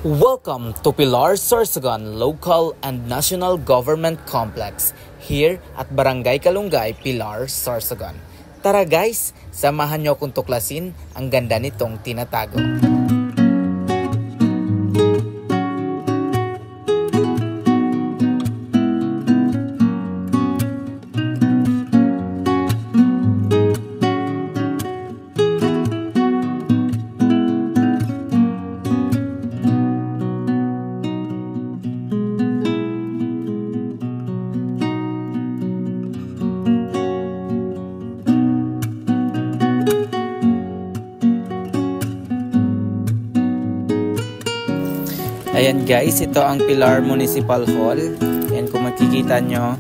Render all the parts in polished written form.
Welcome to Pilar Sorsogon Local and National Government Complex here at Barangay Kalungay, Pilar, Sorsogon. Tara guys, samahan nyo akong tuklasin ang ganda nitong tinatago. Ayan guys, ito ang Pilar Municipal Hall. Ayan, kung makikita nyo,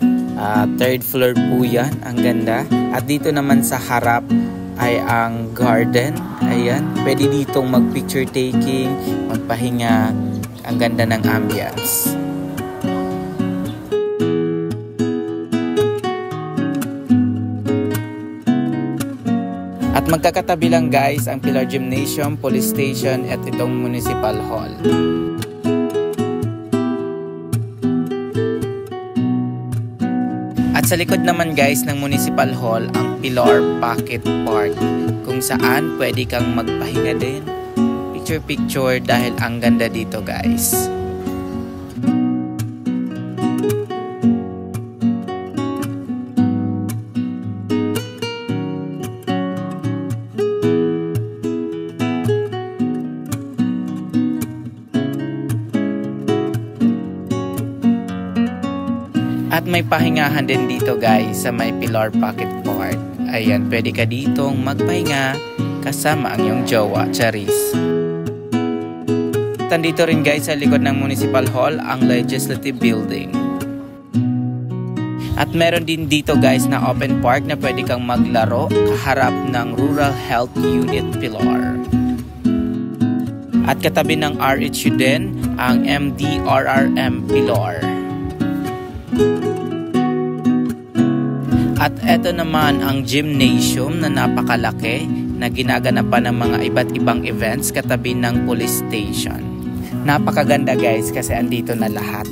third floor po yan. Ang ganda. At dito naman sa harap ay ang garden. Ayan, pwede ditong mag picture taking, magpahinga. Ang ganda ng ambience. At magkakatabi lang guys ang Pilar Gymnasium, Police Station at itong Municipal Hall. At sa likod naman guys ng Municipal Hall ang Pilar Pocket Park, kung saan pwede kang magpahinga din, picture dahil ang ganda dito guys. At may pahingahan din dito guys sa may Pilar Pocket Park. Ayan, pwede ka ditong magpahinga kasama ang iyong jowa, Charis. Tandito rin guys sa likod ng Municipal Hall ang Legislative Building. At meron din dito guys na open park na pwede kang maglaro kaharap ng Rural Health Unit Pilar. At katabi ng RHU din ang MDRRM Pilar. At eto naman ang gymnasium na napakalaki na ginaganapan ng mga iba't ibang events katabi ng police station. Napakaganda guys kasi andito na lahat.